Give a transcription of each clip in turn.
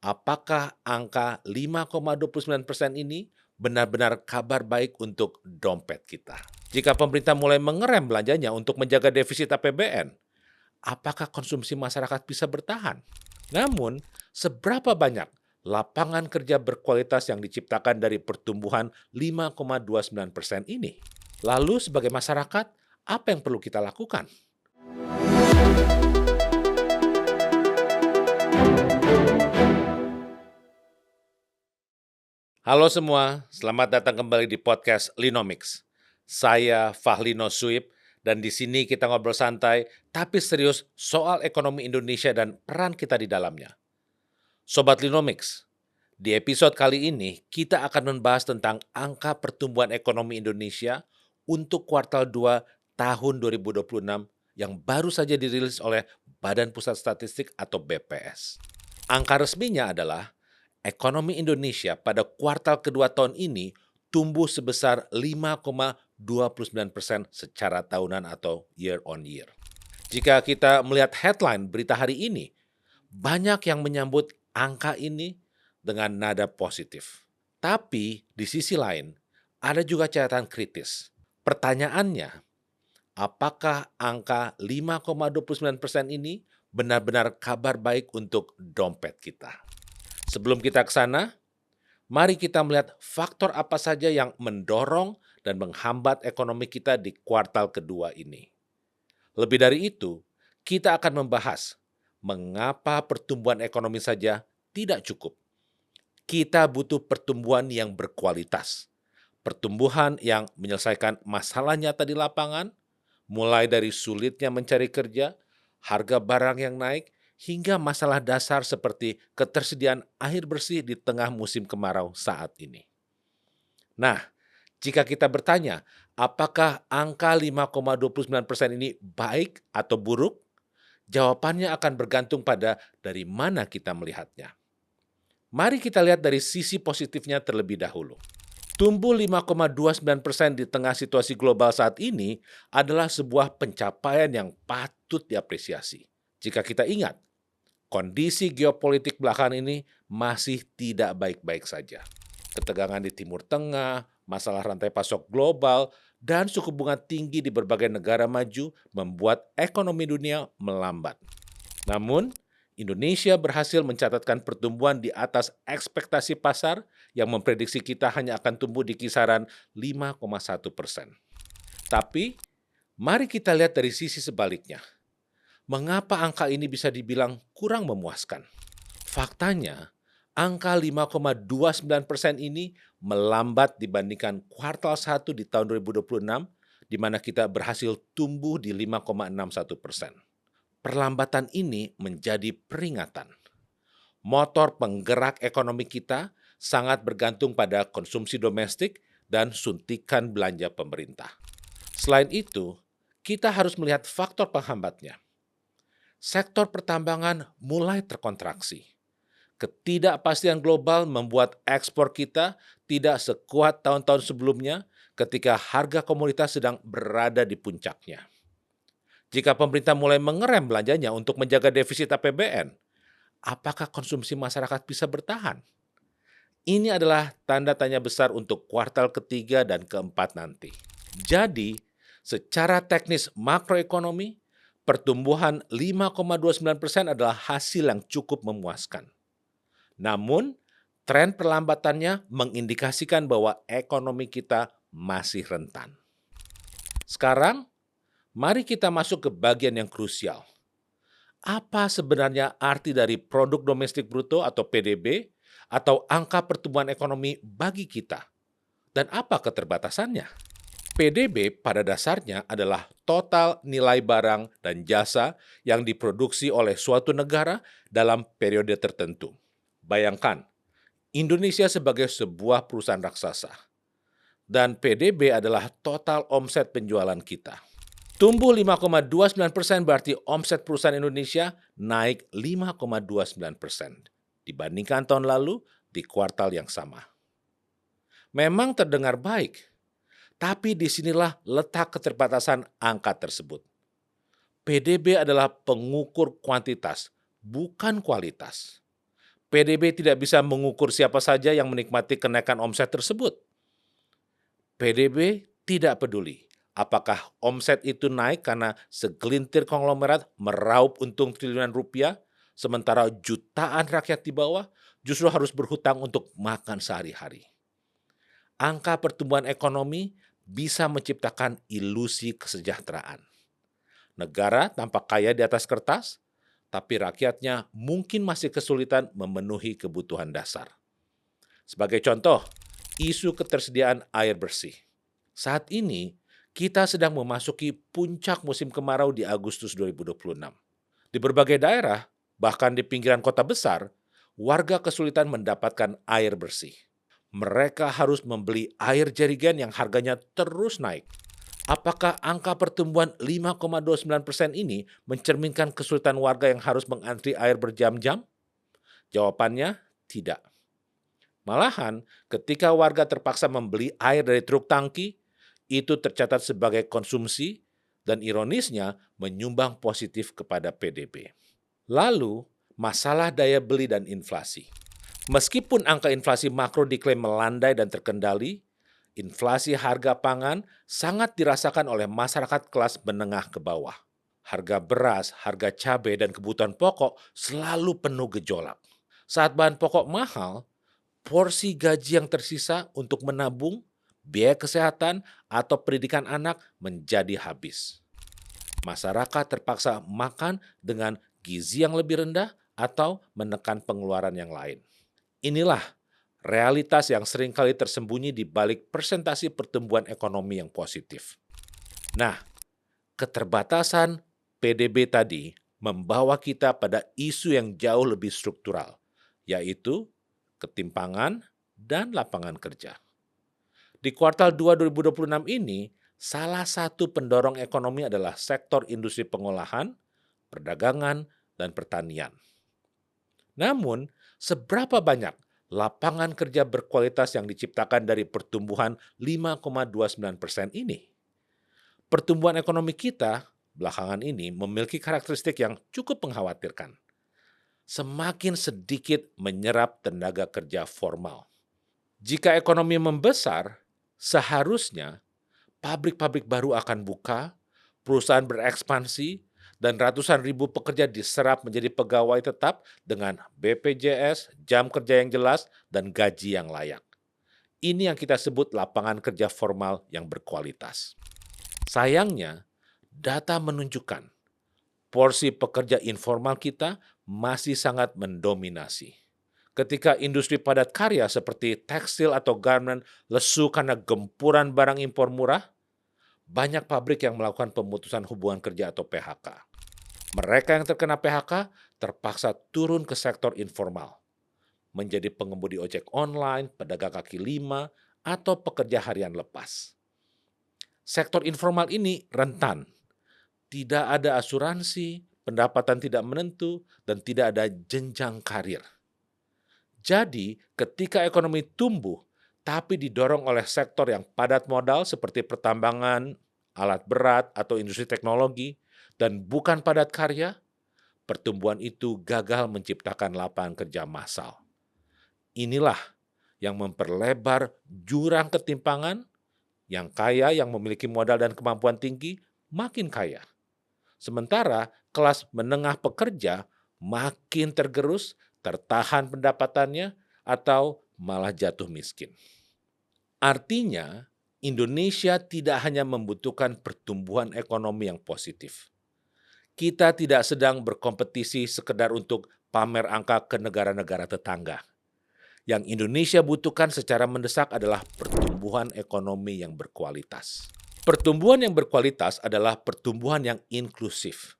apakah angka 5,29% ini benar-benar kabar baik untuk dompet kita? Jika pemerintah mulai mengerem belanjanya untuk menjaga defisit APBN, apakah konsumsi masyarakat bisa bertahan? Namun, seberapa banyak lapangan kerja berkualitas yang diciptakan dari pertumbuhan 5,29% ini? Lalu sebagai masyarakat, apa yang perlu kita lakukan? Halo semua, selamat datang kembali di podcast Linomics. Saya Fahlino Suib dan di sini kita ngobrol santai tapi serius soal ekonomi Indonesia dan peran kita di dalamnya. Sobat Linomics, di episode kali ini kita akan membahas tentang angka pertumbuhan ekonomi Indonesia untuk kuartal 2 tahun 2026 yang baru saja dirilis oleh Badan Pusat Statistik atau BPS. Angka resminya adalah ekonomi Indonesia pada kuartal kedua tahun ini tumbuh sebesar 5,29% secara tahunan atau year on year. Jika kita melihat headline berita hari ini, banyak yang menyambut angka ini dengan nada positif. Tapi di sisi lain, ada juga catatan kritis. Pertanyaannya, apakah angka 5,29% ini benar-benar kabar baik untuk dompet kita? Sebelum kita ke sana, mari kita melihat faktor apa saja yang mendorong dan menghambat ekonomi kita di kuartal kedua ini. Lebih dari itu, kita akan membahas mengapa pertumbuhan ekonomi saja tidak cukup. Kita butuh pertumbuhan yang berkualitas, pertumbuhan yang menyelesaikan masalah nyata di lapangan, mulai dari sulitnya mencari kerja, harga barang yang naik, hingga masalah dasar seperti ketersediaan air bersih di tengah musim kemarau saat ini. Nah, jika kita bertanya, apakah angka 5,29% ini baik atau buruk? Jawabannya akan bergantung pada dari mana kita melihatnya. Mari kita lihat dari sisi positifnya terlebih dahulu. Tumbuh 5,29% di tengah situasi global saat ini adalah sebuah pencapaian yang patut diapresiasi. Jika kita ingat, kondisi geopolitik belakangan ini masih tidak baik-baik saja. Ketegangan di Timur Tengah, masalah rantai pasok global, dan suku bunga tinggi di berbagai negara maju membuat ekonomi dunia melambat. Namun, Indonesia berhasil mencatatkan pertumbuhan di atas ekspektasi pasar yang memprediksi kita hanya akan tumbuh di kisaran 5,1%. Tapi, mari kita lihat dari sisi sebaliknya. Mengapa angka ini bisa dibilang kurang memuaskan? Faktanya, angka 5,29% ini melambat dibandingkan kuartal 1 di tahun 2026, di mana kita berhasil tumbuh di 5,61%. Perlambatan ini menjadi peringatan. Motor penggerak ekonomi kita sangat bergantung pada konsumsi domestik dan suntikan belanja pemerintah. Selain itu, kita harus melihat faktor penghambatnya. Sektor pertambangan mulai terkontraksi. Ketidakpastian global membuat ekspor kita tidak sekuat tahun-tahun sebelumnya ketika harga komoditas sedang berada di puncaknya. Jika pemerintah mulai mengerem belanjanya untuk menjaga defisit APBN, apakah konsumsi masyarakat bisa bertahan? Ini adalah tanda tanya besar untuk kuartal ketiga dan keempat nanti. Jadi, secara teknis makroekonomi, pertumbuhan 5,29% adalah hasil yang cukup memuaskan. Namun, tren perlambatannya mengindikasikan bahwa ekonomi kita masih rentan. Sekarang, mari kita masuk ke bagian yang krusial. Apa sebenarnya arti dari produk domestik bruto atau PDB atau angka pertumbuhan ekonomi bagi kita? Dan apa keterbatasannya? PDB pada dasarnya adalah total nilai barang dan jasa yang diproduksi oleh suatu negara dalam periode tertentu. Bayangkan, Indonesia sebagai sebuah perusahaan raksasa, dan PDB adalah total omset penjualan kita. Tumbuh 5,29% berarti omset perusahaan Indonesia naik 5,29% dibandingkan tahun lalu di kuartal yang sama. Memang terdengar baik, tapi disinilah letak keterbatasan angka tersebut. PDB adalah pengukur kuantitas, bukan kualitas. PDB tidak bisa mengukur siapa saja yang menikmati kenaikan omset tersebut. PDB tidak peduli apakah omset itu naik karena segelintir konglomerat meraup untung triliunan rupiah, sementara jutaan rakyat di bawah justru harus berhutang untuk makan sehari-hari. Angka pertumbuhan ekonomi bisa menciptakan ilusi kesejahteraan. Negara tampak kaya di atas kertas, tapi rakyatnya mungkin masih kesulitan memenuhi kebutuhan dasar. Sebagai contoh, isu ketersediaan air bersih. Saat ini, kita sedang memasuki puncak musim kemarau di Agustus 2026. Di berbagai daerah, bahkan di pinggiran kota besar, warga kesulitan mendapatkan air bersih. Mereka harus membeli air jerigen yang harganya terus naik. Apakah angka pertumbuhan 5,29% ini mencerminkan kesulitan warga yang harus mengantri air berjam-jam? Jawabannya tidak. Malahan, ketika warga terpaksa membeli air dari truk tangki, itu tercatat sebagai konsumsi dan ironisnya menyumbang positif kepada PDB. Lalu, masalah daya beli dan inflasi. Meskipun angka inflasi makro diklaim melandai dan terkendali, inflasi harga pangan sangat dirasakan oleh masyarakat kelas menengah ke bawah. Harga beras, harga cabai, dan kebutuhan pokok selalu penuh gejolak. Saat bahan pokok mahal, porsi gaji yang tersisa untuk menabung, biaya kesehatan, atau pendidikan anak menjadi habis. Masyarakat terpaksa makan dengan gizi yang lebih rendah atau menekan pengeluaran yang lain. Inilah realitas yang seringkali tersembunyi di balik presentasi pertumbuhan ekonomi yang positif. Nah, keterbatasan PDB tadi membawa kita pada isu yang jauh lebih struktural, yaitu ketimpangan dan lapangan kerja. Di kuartal 2 2026 ini, salah satu pendorong ekonomi adalah sektor industri pengolahan, perdagangan, dan pertanian. Namun, seberapa banyak lapangan kerja berkualitas yang diciptakan dari pertumbuhan 5,29% ini? Pertumbuhan ekonomi kita belakangan ini memiliki karakteristik yang cukup mengkhawatirkan. Semakin sedikit menyerap tenaga kerja formal. Jika ekonomi membesar, seharusnya pabrik-pabrik baru akan buka, perusahaan berekspansi, dan ratusan ribu pekerja diserap menjadi pegawai tetap dengan BPJS, jam kerja yang jelas, dan gaji yang layak. Ini yang kita sebut lapangan kerja formal yang berkualitas. Sayangnya, data menunjukkan porsi pekerja informal kita masih sangat mendominasi. Ketika industri padat karya seperti tekstil atau garment lesu karena gempuran barang impor murah, banyak pabrik yang melakukan pemutusan hubungan kerja atau PHK. Mereka yang terkena PHK terpaksa turun ke sektor informal, menjadi pengemudi ojek online, pedagang kaki lima, atau pekerja harian lepas. Sektor informal ini rentan. Tidak ada asuransi, pendapatan tidak menentu, dan tidak ada jenjang karir. Jadi, ketika ekonomi tumbuh, tapi didorong oleh sektor yang padat modal seperti pertambangan, alat berat, atau industri teknologi, dan bukan padat karya, pertumbuhan itu gagal menciptakan lapangan kerja massal. Inilah yang memperlebar jurang ketimpangan, yang kaya yang memiliki modal dan kemampuan tinggi makin kaya. Sementara kelas menengah pekerja makin tergerus, tertahan pendapatannya, atau malah jatuh miskin. Artinya, Indonesia tidak hanya membutuhkan pertumbuhan ekonomi yang positif. Kita tidak sedang berkompetisi sekedar untuk pamer angka ke negara-negara tetangga. Yang Indonesia butuhkan secara mendesak adalah pertumbuhan ekonomi yang berkualitas. Pertumbuhan yang berkualitas adalah pertumbuhan yang inklusif,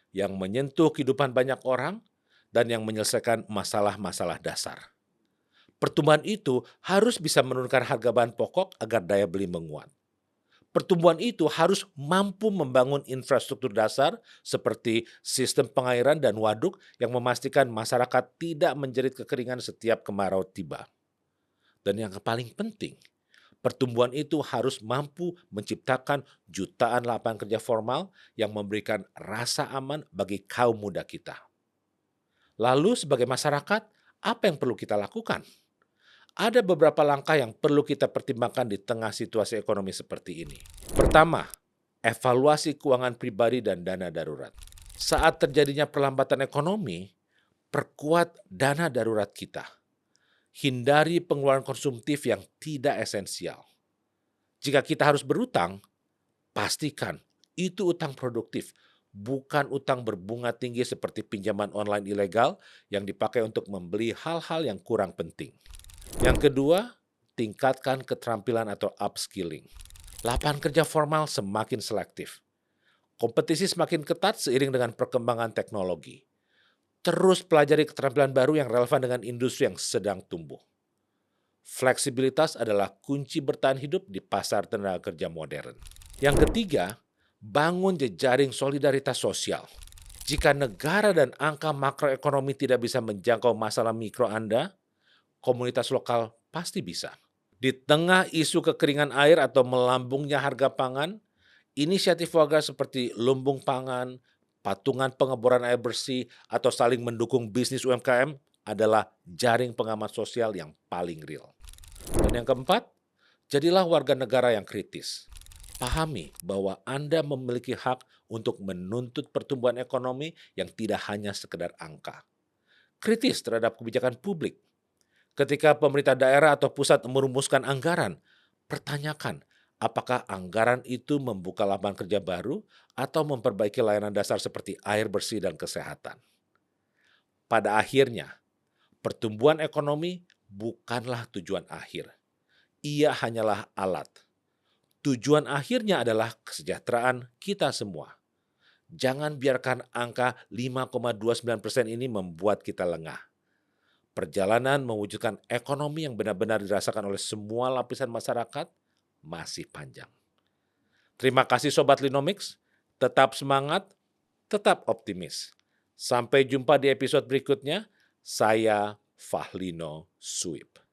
yang menyentuh kehidupan banyak orang, dan yang menyelesaikan masalah-masalah dasar. Pertumbuhan itu harus bisa menurunkan harga bahan pokok agar daya beli menguat. Pertumbuhan itu harus mampu membangun infrastruktur dasar seperti sistem pengairan dan waduk yang memastikan masyarakat tidak menjerit kekeringan setiap kemarau tiba. Dan yang paling penting, pertumbuhan itu harus mampu menciptakan jutaan lapangan kerja formal yang memberikan rasa aman bagi kaum muda kita. Lalu sebagai masyarakat, Apa yang perlu kita lakukan? Ada beberapa langkah yang perlu kita pertimbangkan di tengah situasi ekonomi seperti ini. Pertama, evaluasi keuangan pribadi dan dana darurat. Saat terjadinya perlambatan ekonomi, perkuat dana darurat kita. Hindari pengeluaran konsumtif yang tidak esensial. Jika kita harus berutang, pastikan itu utang produktif, bukan utang berbunga tinggi seperti pinjaman online ilegal yang dipakai untuk membeli hal-hal yang kurang penting. Yang kedua, tingkatkan keterampilan atau upskilling. Lapangan kerja formal semakin selektif. Kompetisi semakin ketat seiring dengan perkembangan teknologi. Terus pelajari keterampilan baru yang relevan dengan industri yang sedang tumbuh. Fleksibilitas adalah kunci bertahan hidup di pasar tenaga kerja modern. Yang ketiga, bangun jejaring solidaritas sosial. Jika negara dan angka makroekonomi tidak bisa menjangkau masalah mikro Anda, komunitas lokal pasti bisa. Di tengah isu kekeringan air atau melambungnya harga pangan, inisiatif warga seperti lumbung pangan, patungan pengeboran air bersih, atau saling mendukung bisnis UMKM adalah jaring pengaman sosial yang paling real. Dan yang keempat, jadilah warga negara yang kritis. Pahami bahwa Anda memiliki hak untuk menuntut pertumbuhan ekonomi yang tidak hanya sekedar angka. Kritis terhadap kebijakan publik. Ketika pemerintah daerah atau pusat merumuskan anggaran, pertanyakan apakah anggaran itu membuka lapangan kerja baru atau memperbaiki layanan dasar seperti air bersih dan kesehatan. Pada akhirnya, pertumbuhan ekonomi bukanlah tujuan akhir. Ia hanyalah alat. Tujuan akhirnya adalah kesejahteraan kita semua. Jangan biarkan angka 5,29% ini membuat kita lengah. Perjalanan mewujudkan ekonomi yang benar-benar dirasakan oleh semua lapisan masyarakat masih panjang. Terima kasih Sobat Linomics, tetap semangat, tetap optimis. Sampai jumpa di episode berikutnya, saya Fahlino Suib.